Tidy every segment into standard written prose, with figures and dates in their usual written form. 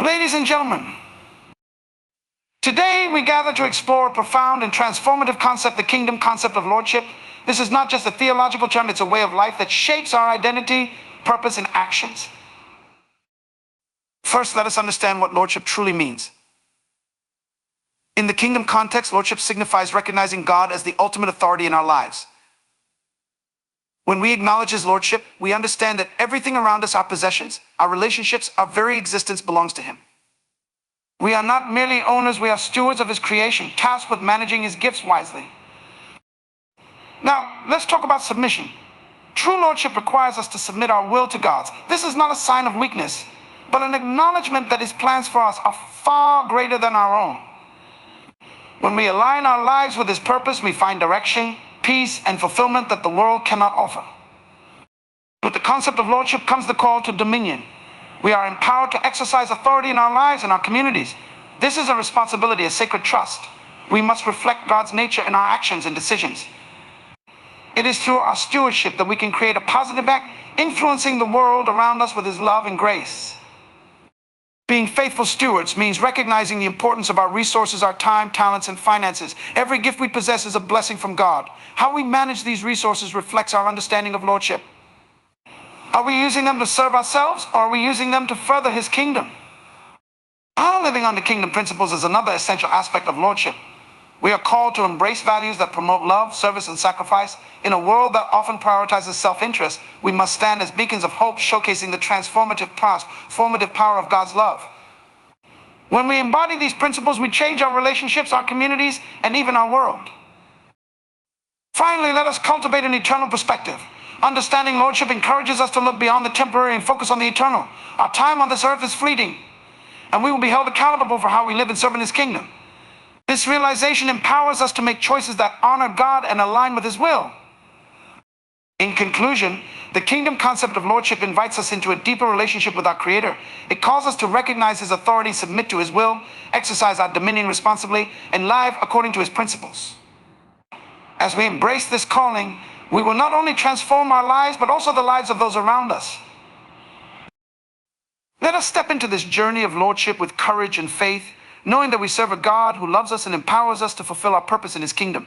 Ladies and gentlemen, today we gather to explore a profound and transformative concept, the kingdom concept of lordship. This is not just a theological term, it's a way of life that shapes our identity, purpose, and actions. First, let us understand what lordship truly means. In the kingdom context, lordship signifies recognizing God as the ultimate authority in our lives. When we acknowledge his lordship, we understand that everything around us, our possessions, our relationships, our very existence belongs to him. We are not merely owners, we are stewards of his creation, tasked with managing his gifts wisely. Now, let's talk about submission. True lordship requires us to submit our will to God's. This is not a sign of weakness, but an acknowledgement that his plans for us are far greater than our own. When we align our lives with his purpose, we find direction, peace, and fulfillment that the world cannot offer. With the concept of lordship comes the call to dominion. We are empowered to exercise authority in our lives and our communities. This is a responsibility, a sacred trust. We must reflect God's nature in our actions and decisions. It is through our stewardship that we can create a positive impact, influencing the world around us with his love and grace. Being faithful stewards means recognizing the importance of our resources, our time, talents, and finances. Every gift we possess is a blessing from God. How we manage these resources reflects our understanding of lordship. Are we using them to serve ourselves, or are we using them to further his kingdom? Our living under kingdom principles is another essential aspect of lordship. We are called to embrace values that promote love, service, and sacrifice. In a world that often prioritizes self-interest, we must stand as beacons of hope, showcasing the transformative power of God's love. When we embody these principles, we change our relationships, our communities, and even our world. Finally, let us cultivate an eternal perspective. Understanding lordship encourages us to look beyond the temporary and focus on the eternal. Our time on this earth is fleeting, and we will be held accountable for how we live and serve in his kingdom. This realization empowers us to make choices that honor God and align with his will. In conclusion, the kingdom concept of lordship invites us into a deeper relationship with our Creator. It calls us to recognize his authority, submit to his will, exercise our dominion responsibly, and live according to his principles. As we embrace this calling, we will not only transform our lives, but also the lives of those around us. Let us step into this journey of lordship with courage and faith, knowing that we serve a God who loves us and empowers us to fulfill our purpose in his kingdom.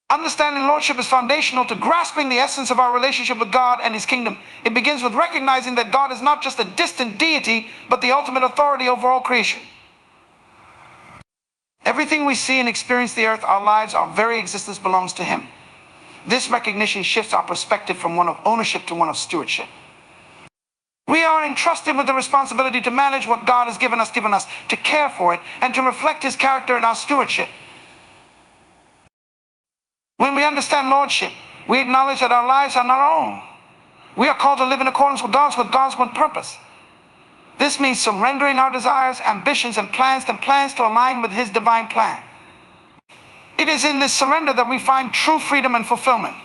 Understanding lordship is foundational to grasping the essence of our relationship with God and his kingdom. It begins with recognizing that God is not just a distant deity, but the ultimate authority over all creation. Everything we see and experience the earth, our lives, our very existence belongs to him. This recognition shifts our perspective from one of ownership to one of stewardship. We are entrusted with the responsibility to manage what God has given us, to care for it, and to reflect his character in our stewardship. When we understand lordship, we acknowledge that our lives are not our own. We are called to live in accordance with God's one purpose. This means surrendering our desires, ambitions, and plans to align with his divine plan. It is in this surrender that we find true freedom and fulfillment.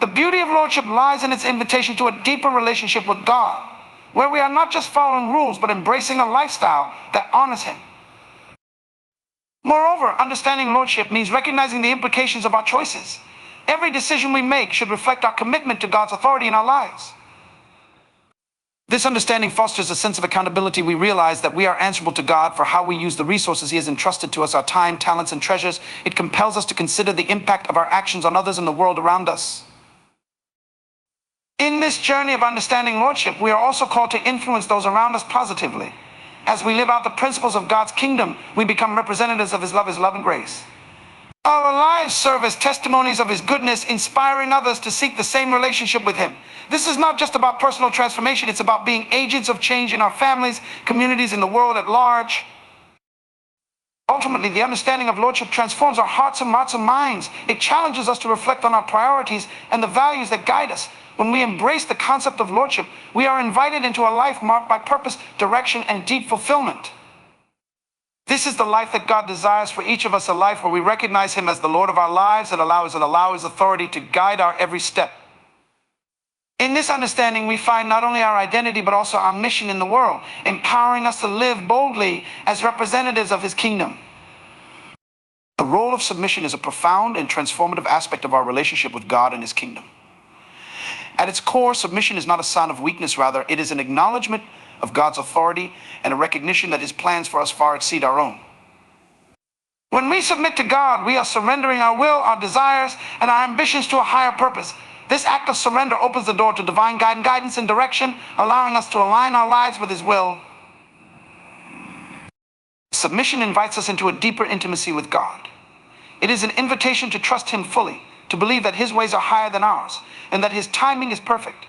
The beauty of lordship lies in its invitation to a deeper relationship with God, where we are not just following rules, but embracing a lifestyle that honors him. Moreover, understanding lordship means recognizing the implications of our choices. Every decision we make should reflect our commitment to God's authority in our lives. This understanding fosters a sense of accountability. We realize that we are answerable to God for how we use the resources he has entrusted to us, our time, talents, and treasures. It compels us to consider the impact of our actions on others and the world around us. In this journey of understanding lordship, we are also called to influence those around us positively. As we live out the principles of God's kingdom, we become representatives of his love and grace. Our lives serve as testimonies of his goodness, inspiring others to seek the same relationship with him. This is not just about personal transformation, it's about being agents of change in our families, communities, and the world at large. Ultimately, the understanding of lordship transforms our hearts and minds. It challenges us to reflect on our priorities and the values that guide us. When we embrace the concept of lordship, we are invited into a life marked by purpose, direction, and deep fulfillment. This is the life that God desires for each of us, a life where we recognize him as the Lord of our lives and allow his authority to guide our every step. In this understanding, we find not only our identity, but also our mission in the world, empowering us to live boldly as representatives of his kingdom. The role of submission is a profound and transformative aspect of our relationship with God and his kingdom. At its core, submission is not a sign of weakness. Rather, it is an acknowledgement of God's authority and a recognition that his plans for us far exceed our own. When we submit to God, we are surrendering our will, our desires, and our ambitions to a higher purpose. This act of surrender opens the door to divine guidance and direction, allowing us to align our lives with his will. Submission invites us into a deeper intimacy with God. It is an invitation to trust him fully, to believe that his ways are higher than ours, and that his timing is perfect.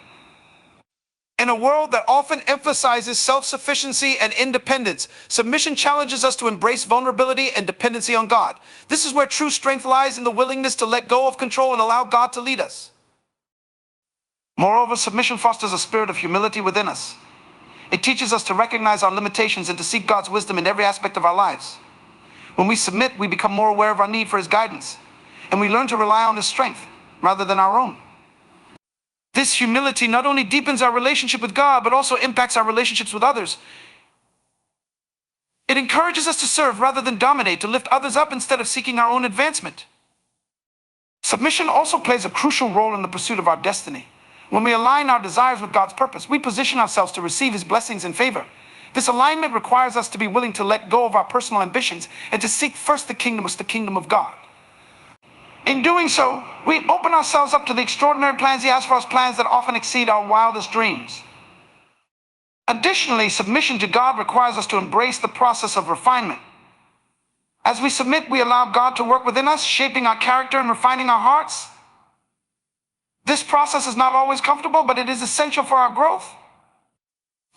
In a world that often emphasizes self-sufficiency and independence, submission challenges us to embrace vulnerability and dependency on God. This is where true strength lies, in the willingness to let go of control and allow God to lead us. Moreover, submission fosters a spirit of humility within us. It teaches us to recognize our limitations and to seek God's wisdom in every aspect of our lives. When we submit, we become more aware of our need for his guidance, and we learn to rely on his strength rather than our own. This humility not only deepens our relationship with God, but also impacts our relationships with others. It encourages us to serve rather than dominate, to lift others up instead of seeking our own advancement. Submission also plays a crucial role in the pursuit of our destiny. When we align our desires with God's purpose, we position ourselves to receive his blessings and favor. This alignment requires us to be willing to let go of our personal ambitions and to seek first the kingdom of God. In doing so, we open ourselves up to the extraordinary plans he has for us, plans that often exceed our wildest dreams. Additionally, submission to God requires us to embrace the process of refinement. As we submit, we allow God to work within us, shaping our character and refining our hearts. This process is not always comfortable, but it is essential for our growth.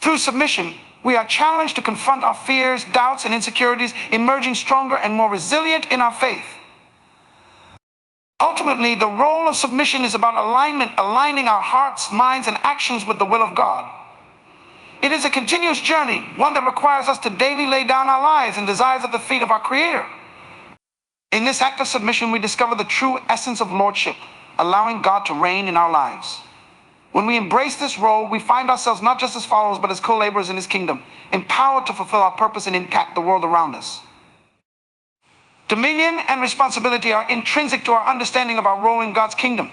Through submission, we are challenged to confront our fears, doubts, and insecurities, emerging stronger and more resilient in our faith. Ultimately, the role of submission is about aligning our hearts, minds, and actions with the will of God. It is a continuous journey, one that requires us to daily lay down our lives and desires at the feet of our Creator. In this act of submission, we discover the true essence of Lordship, allowing God to reign in our lives. When we embrace this role, we find ourselves not just as followers, but as co-laborers in his kingdom, empowered to fulfill our purpose and impact the world around us. Dominion and responsibility are intrinsic to our understanding of our role in God's kingdom.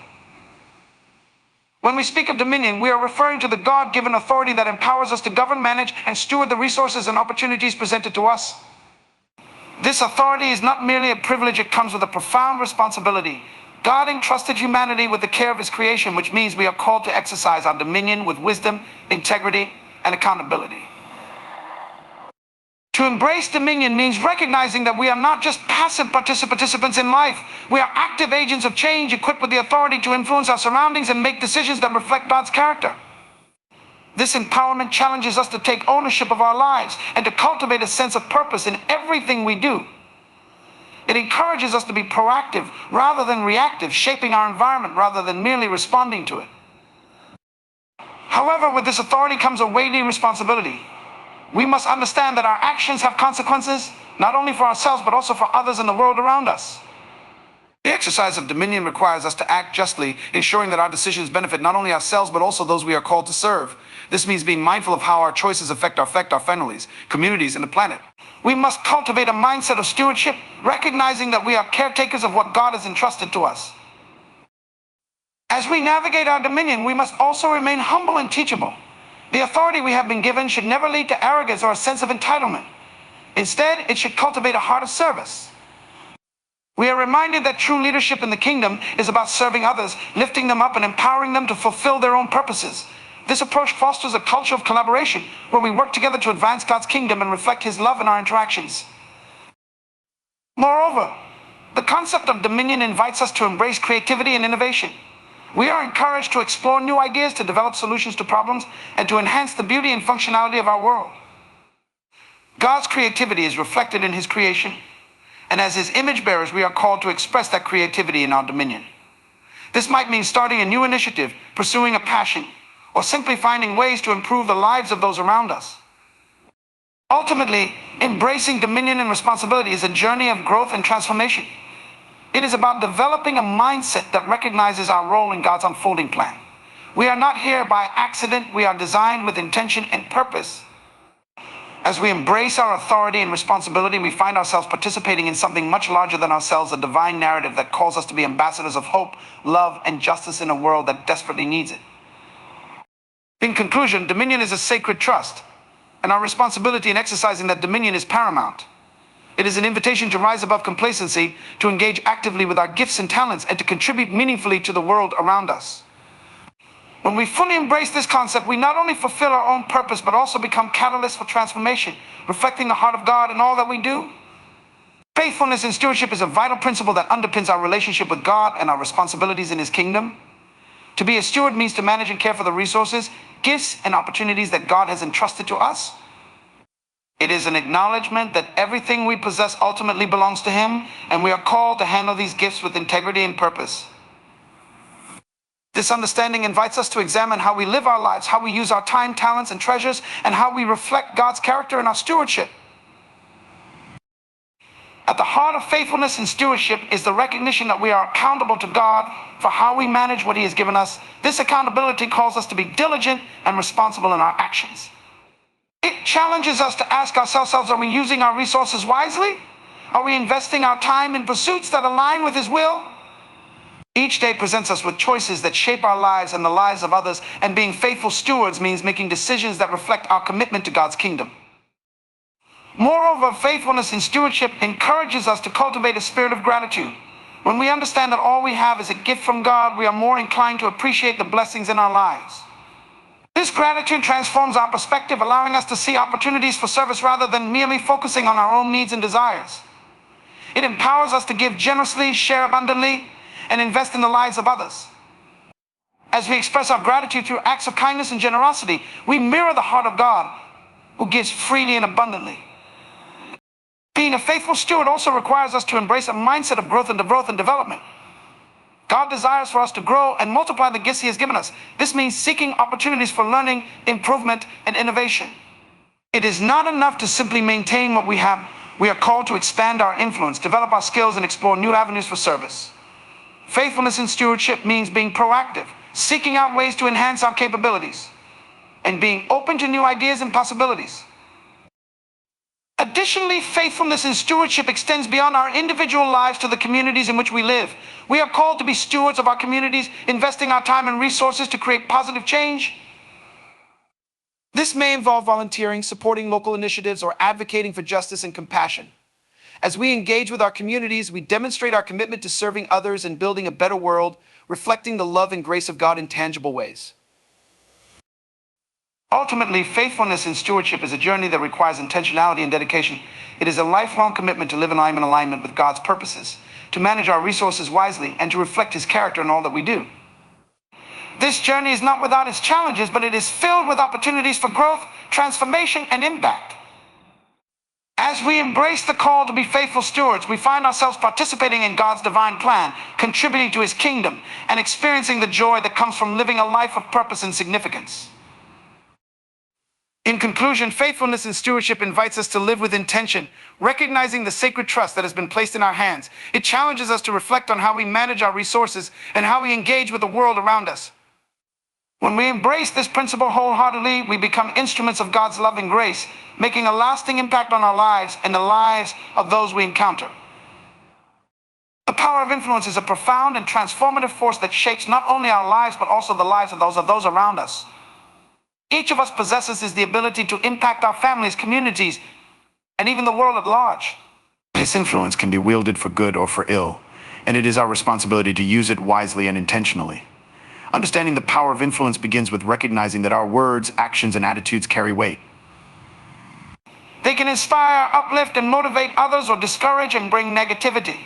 When we speak of dominion, we are referring to the God-given authority that empowers us to govern, manage, and steward the resources and opportunities presented to us. This authority is not merely a privilege, it comes with a profound responsibility. God entrusted humanity with the care of his creation, which means we are called to exercise our dominion with wisdom, integrity, and accountability. To embrace dominion means recognizing that we are not just passive participants in life. We are active agents of change, equipped with the authority to influence our surroundings and make decisions that reflect God's character. This empowerment challenges us to take ownership of our lives and to cultivate a sense of purpose in everything we do. It encourages us to be proactive rather than reactive, shaping our environment rather than merely responding to it. However, with this authority comes a weighty responsibility. We must understand that our actions have consequences, not only for ourselves, but also for others in the world around us. The exercise of dominion requires us to act justly, ensuring that our decisions benefit not only ourselves, but also those we are called to serve. This means being mindful of how our choices affect our families, communities, and the planet. We must cultivate a mindset of stewardship, recognizing that we are caretakers of what God has entrusted to us. As we navigate our dominion, we must also remain humble and teachable. The authority we have been given should never lead to arrogance or a sense of entitlement. Instead, it should cultivate a heart of service. We are reminded that true leadership in the kingdom is about serving others, lifting them up, and empowering them to fulfill their own purposes. This approach fosters a culture of collaboration where we work together to advance God's kingdom and reflect his love in our interactions. Moreover, the concept of dominion invites us to embrace creativity and innovation. We are encouraged to explore new ideas, to develop solutions to problems, and to enhance the beauty and functionality of our world. God's creativity is reflected in his creation, and as his image bearers, we are called to express that creativity in our dominion. This might mean starting a new initiative, pursuing a passion, or simply finding ways to improve the lives of those around us. Ultimately, embracing dominion and responsibility is a journey of growth and transformation. It is about developing a mindset that recognizes our role in God's unfolding plan. We are not here by accident, we are designed with intention and purpose. As we embrace our authority and responsibility, we find ourselves participating in something much larger than ourselves, a divine narrative that calls us to be ambassadors of hope, love, and justice in a world that desperately needs it. In conclusion, dominion is a sacred trust. And our responsibility in exercising that dominion is paramount. It is an invitation to rise above complacency, to engage actively with our gifts and talents, and to contribute meaningfully to the world around us. When we fully embrace this concept, we not only fulfill our own purpose, but also become catalysts for transformation, reflecting the heart of God in all that we do. Faithfulness in stewardship is a vital principle that underpins our relationship with God and our responsibilities in His kingdom. To be a steward means to manage and care for the resources, gifts, and opportunities that God has entrusted to us. It is an acknowledgement that everything we possess ultimately belongs to Him, and we are called to handle these gifts with integrity and purpose. This understanding invites us to examine how we live our lives, how we use our time, talents, and treasures, and how we reflect God's character in our stewardship. At the heart of faithfulness and stewardship is the recognition that we are accountable to God for how we manage what He has given us. This accountability calls us to be diligent and responsible in our actions. It challenges us to ask ourselves, are we using our resources wisely? Are we investing our time in pursuits that align with His will? Each day presents us with choices that shape our lives and the lives of others, and being faithful stewards means making decisions that reflect our commitment to God's kingdom. Moreover, faithfulness in stewardship encourages us to cultivate a spirit of gratitude. When we understand that all we have is a gift from God, we are more inclined to appreciate the blessings in our lives. This gratitude transforms our perspective, allowing us to see opportunities for service rather than merely focusing on our own needs and desires. It empowers us to give generously, share abundantly, and invest in the lives of others. As we express our gratitude through acts of kindness and generosity, we mirror the heart of God, who gives freely and abundantly. Being a faithful steward also requires us to embrace a mindset of growth and development. God desires for us to grow and multiply the gifts He has given us. This means seeking opportunities for learning, improvement, and innovation. It is not enough to simply maintain what we have. We are called to expand our influence, develop our skills, and explore new avenues for service. Faithfulness in stewardship means being proactive, seeking out ways to enhance our capabilities, and being open to new ideas and possibilities. Additionally, faithfulness in stewardship extends beyond our individual lives to the communities in which we live. We are called to be stewards of our communities, investing our time and resources to create positive change. This may involve volunteering, supporting local initiatives, or advocating for justice and compassion. As we engage with our communities, we demonstrate our commitment to serving others and building a better world, reflecting the love and grace of God in tangible ways. Ultimately, faithfulness in stewardship is a journey that requires intentionality and dedication. It is a lifelong commitment to live in alignment with God's purposes, to manage our resources wisely, and to reflect His character in all that we do. This journey is not without its challenges, but it is filled with opportunities for growth, transformation, and impact. As we embrace the call to be faithful stewards, we find ourselves participating in God's divine plan, contributing to His kingdom, and experiencing the joy that comes from living a life of purpose and significance. In conclusion, faithfulness in stewardship invites us to live with intention, recognizing the sacred trust that has been placed in our hands. It challenges us to reflect on how we manage our resources and how we engage with the world around us. When we embrace this principle wholeheartedly, we become instruments of God's love and grace, making a lasting impact on our lives and the lives of those we encounter. The power of influence is a profound and transformative force that shapes not only our lives, but also the lives of those around us. Each of us possesses the ability to impact our families, communities, and even the world at large. This influence can be wielded for good or for ill, and it is our responsibility to use it wisely and intentionally. Understanding the power of influence begins with recognizing that our words, actions, and attitudes carry weight. They can inspire, uplift, and motivate others, or discourage and bring negativity.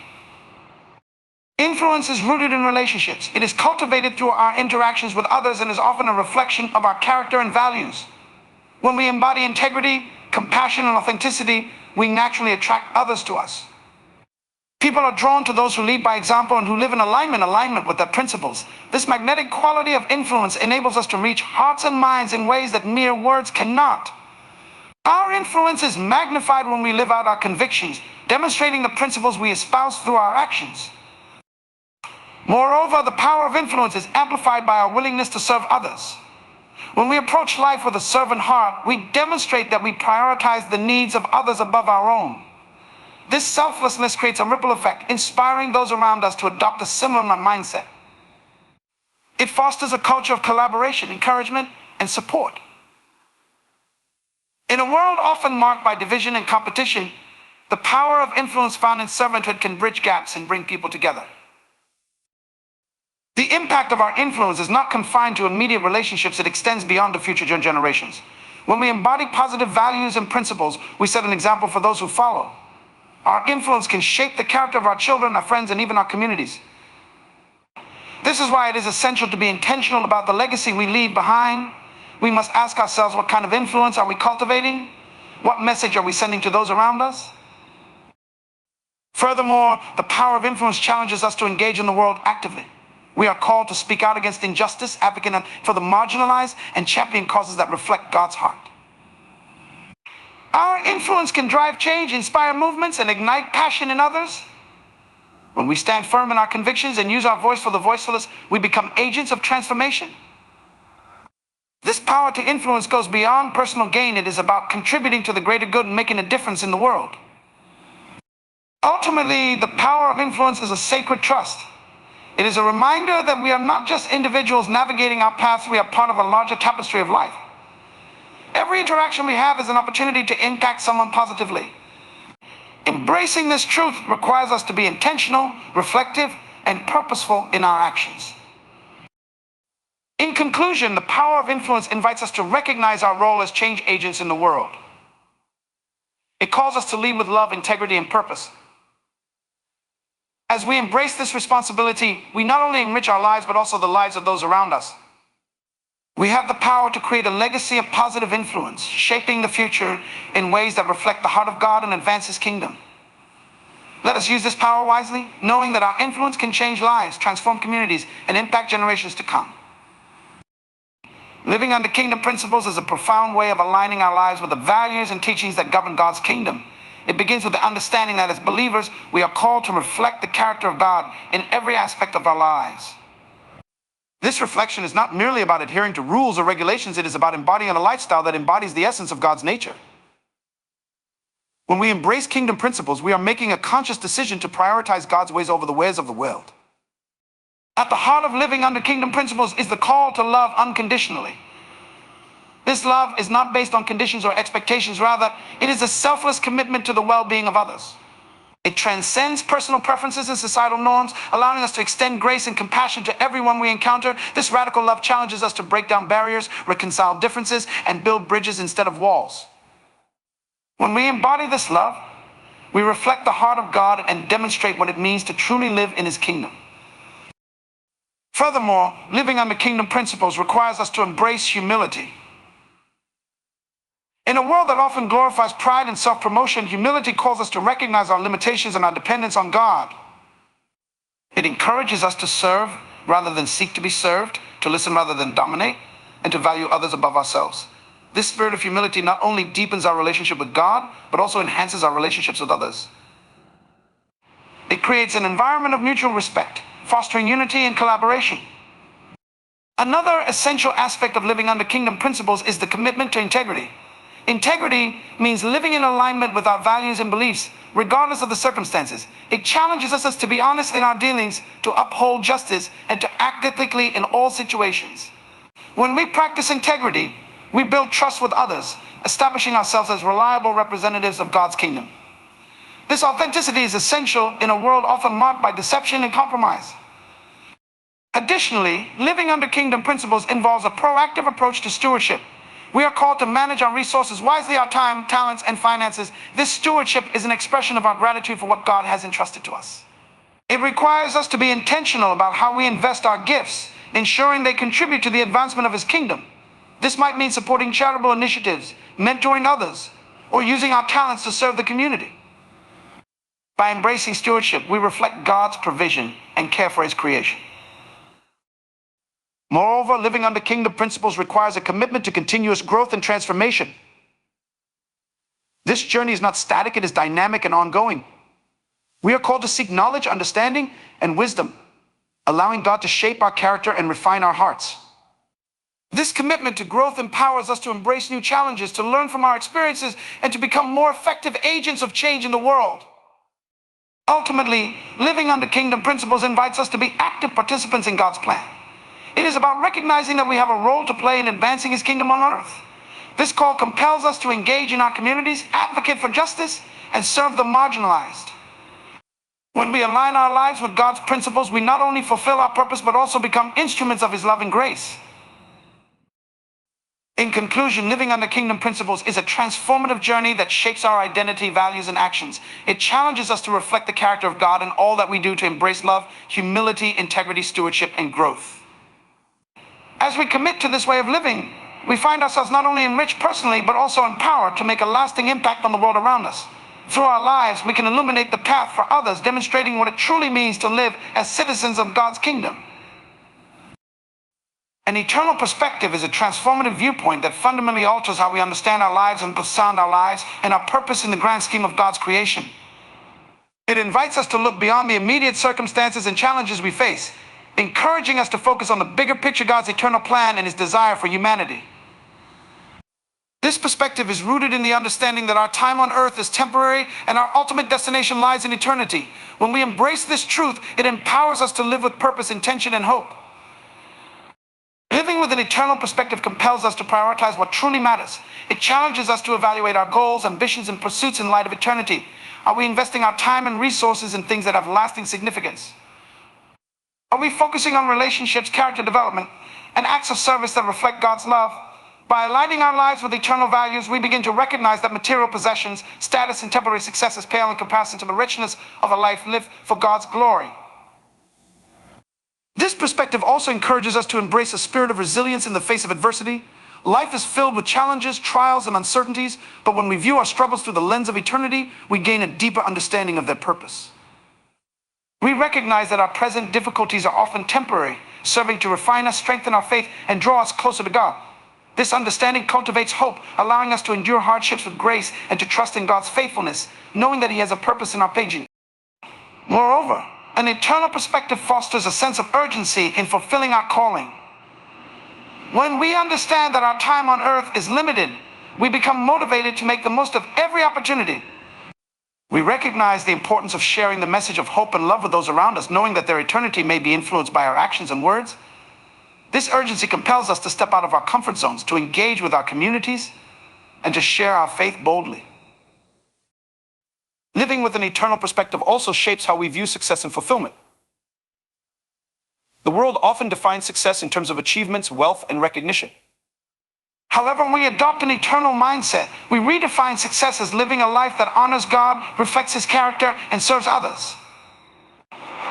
Influence is rooted in relationships. It is cultivated through our interactions with others and is often a reflection of our character and values. When we embody integrity, compassion, and authenticity, we naturally attract others to us. People are drawn to those who lead by example and who live in alignment with their principles. This magnetic quality of influence enables us to reach hearts and minds in ways that mere words cannot. Our influence is magnified when we live out our convictions, demonstrating the principles we espouse through our actions. Moreover, the power of influence is amplified by our willingness to serve others. When we approach life with a servant heart, we demonstrate that we prioritize the needs of others above our own. This selflessness creates a ripple effect, inspiring those around us to adopt a similar mindset. It fosters a culture of collaboration, encouragement, and support. In a world often marked by division and competition, the power of influence found in servanthood can bridge gaps and bring people together. The impact of our influence is not confined to immediate relationships, it extends beyond the future generations. When we embody positive values and principles, we set an example for those who follow. Our influence can shape the character of our children, our friends, and even our communities. This is why it is essential to be intentional about the legacy we leave behind. We must ask ourselves, what kind of influence are we cultivating? What message are we sending to those around us? Furthermore, the power of influence challenges us to engage in the world actively. We are called to speak out against injustice, advocate for the marginalized, and champion causes that reflect God's heart. Our influence can drive change, inspire movements, and ignite passion in others. When we stand firm in our convictions and use our voice for the voiceless, we become agents of transformation. This power to influence goes beyond personal gain. It is about contributing to the greater good and making a difference in the world. Ultimately, the power of influence is a sacred trust. It is a reminder that we are not just individuals navigating our paths, we are part of a larger tapestry of life. Every interaction we have is an opportunity to impact someone positively. Embracing this truth requires us to be intentional, reflective, and purposeful in our actions. In conclusion, the power of influence invites us to recognize our role as change agents in the world. It calls us to lead with love, integrity, and purpose. As we embrace this responsibility, we not only enrich our lives, but also the lives of those around us. We have the power to create a legacy of positive influence, shaping the future in ways that reflect the heart of God and advance His kingdom. Let us use this power wisely, knowing that our influence can change lives, transform communities, and impact generations to come. Living under kingdom principles is a profound way of aligning our lives with the values and teachings that govern God's kingdom. It begins with the understanding that as believers, we are called to reflect the character of God in every aspect of our lives. This reflection is not merely about adhering to rules or regulations, it is about embodying a lifestyle that embodies the essence of God's nature. When we embrace kingdom principles, we are making a conscious decision to prioritize God's ways over the ways of the world. At the heart of living under kingdom principles is the call to love unconditionally. This love is not based on conditions or expectations, rather, it is a selfless commitment to the well-being of others. It transcends personal preferences and societal norms, allowing us to extend grace and compassion to everyone we encounter. This radical love challenges us to break down barriers, reconcile differences, and build bridges instead of walls. When we embody this love, we reflect the heart of God and demonstrate what it means to truly live in His kingdom. Furthermore, living under kingdom principles requires us to embrace humility. In a world that often glorifies pride and self-promotion, humility calls us to recognize our limitations and our dependence on God. It encourages us to serve rather than seek to be served, to listen rather than dominate, and to value others above ourselves. This spirit of humility not only deepens our relationship with God, but also enhances our relationships with others. It creates an environment of mutual respect, fostering unity and collaboration. Another essential aspect of living under kingdom principles is the commitment to integrity. Integrity means living in alignment with our values and beliefs, regardless of the circumstances. It challenges us to be honest in our dealings, to uphold justice, and to act ethically in all situations. When we practice integrity, we build trust with others, establishing ourselves as reliable representatives of God's kingdom. This authenticity is essential in a world often marked by deception and compromise. Additionally, living under kingdom principles involves a proactive approach to stewardship. We are called to manage our resources wisely, our time, talents, and finances. This stewardship is an expression of our gratitude for what God has entrusted to us. It requires us to be intentional about how we invest our gifts, ensuring they contribute to the advancement of His kingdom. This might mean supporting charitable initiatives, mentoring others, or using our talents to serve the community. By embracing stewardship, we reflect God's provision and care for His creation. Moreover, living under kingdom principles requires a commitment to continuous growth and transformation. This journey is not static, it is dynamic and ongoing. We are called to seek knowledge, understanding, and wisdom, allowing God to shape our character and refine our hearts. This commitment to growth empowers us to embrace new challenges, to learn from our experiences, and to become more effective agents of change in the world. Ultimately, living under kingdom principles invites us to be active participants in God's plan. It is about recognizing that we have a role to play in advancing His kingdom on earth. This call compels us to engage in our communities, advocate for justice, and serve the marginalized. When we align our lives with God's principles, we not only fulfill our purpose, but also become instruments of His love and grace. In conclusion, living under kingdom principles is a transformative journey that shapes our identity, values, and actions. It challenges us to reflect the character of God in all that we do, to embrace love, humility, integrity, stewardship, and growth. As we commit to this way of living, we find ourselves not only enriched personally, but also empowered to make a lasting impact on the world around us. Through our lives, we can illuminate the path for others, demonstrating what it truly means to live as citizens of God's kingdom. An eternal perspective is a transformative viewpoint that fundamentally alters how we understand our lives and beyond our lives and our purpose in the grand scheme of God's creation. It invites us to look beyond the immediate circumstances and challenges we face, encouraging us to focus on the bigger picture, God's eternal plan and His desire for humanity. This perspective is rooted in the understanding that our time on earth is temporary and our ultimate destination lies in eternity. When we embrace this truth, it empowers us to live with purpose, intention, and hope. Living with an eternal perspective compels us to prioritize what truly matters. It challenges us to evaluate our goals, ambitions, and pursuits in light of eternity. Are we investing our time and resources in things that have lasting significance? Are we focusing on relationships, character development, and acts of service that reflect God's love? By aligning our lives with eternal values, we begin to recognize that material possessions, status, and temporary successes pale in comparison to the richness of a life lived for God's glory. This perspective also encourages us to embrace a spirit of resilience in the face of adversity. Life is filled with challenges, trials, and uncertainties, but when we view our struggles through the lens of eternity, we gain a deeper understanding of their purpose. We recognize that our present difficulties are often temporary, serving to refine us, strengthen our faith, and draw us closer to God. This understanding cultivates hope, allowing us to endure hardships with grace and to trust in God's faithfulness, knowing that He has a purpose in our pain. Moreover, an eternal perspective fosters a sense of urgency in fulfilling our calling. When we understand that our time on earth is limited, we become motivated to make the most of every opportunity. We recognize the importance of sharing the message of hope and love with those around us, knowing that their eternity may be influenced by our actions and words. This urgency compels us to step out of our comfort zones, to engage with our communities, and to share our faith boldly. Living with an eternal perspective also shapes how we view success and fulfillment. The world often defines success in terms of achievements, wealth, and recognition. However, when we adopt an eternal mindset, we redefine success as living a life that honors God, reflects His character, and serves others.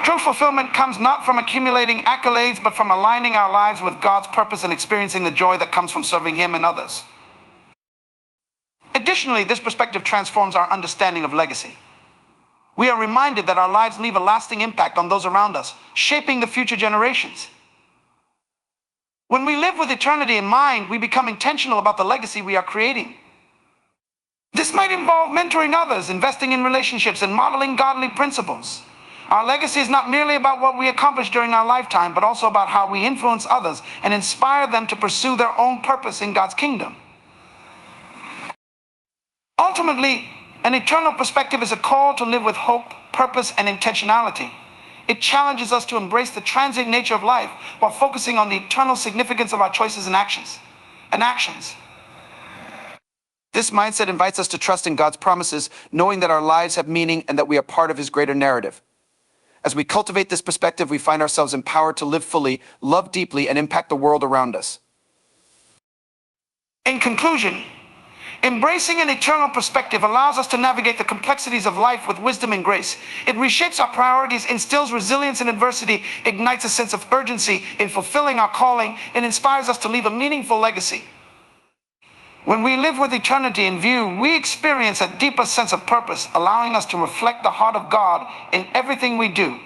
True fulfillment comes not from accumulating accolades, but from aligning our lives with God's purpose and experiencing the joy that comes from serving Him and others. Additionally, this perspective transforms our understanding of legacy. We are reminded that our lives leave a lasting impact on those around us, shaping the future generations. When we live with eternity in mind, we become intentional about the legacy we are creating. This might involve mentoring others, investing in relationships, and modeling godly principles. Our legacy is not merely about what we accomplish during our lifetime, but also about how we influence others and inspire them to pursue their own purpose in God's kingdom. Ultimately, an eternal perspective is a call to live with hope, purpose, and intentionality. It challenges us to embrace the transient nature of life while focusing on the eternal significance of our choices and actions. This mindset invites us to trust in God's promises, knowing that our lives have meaning and that we are part of His greater narrative. As we cultivate this perspective, we find ourselves empowered to live fully, love deeply, and impact the world around us. In conclusion, embracing an eternal perspective allows us to navigate the complexities of life with wisdom and grace. It reshapes our priorities, instills resilience in adversity, ignites a sense of urgency in fulfilling our calling, and inspires us to leave a meaningful legacy. When we live with eternity in view, we experience a deeper sense of purpose, allowing us to reflect the heart of God in everything we do.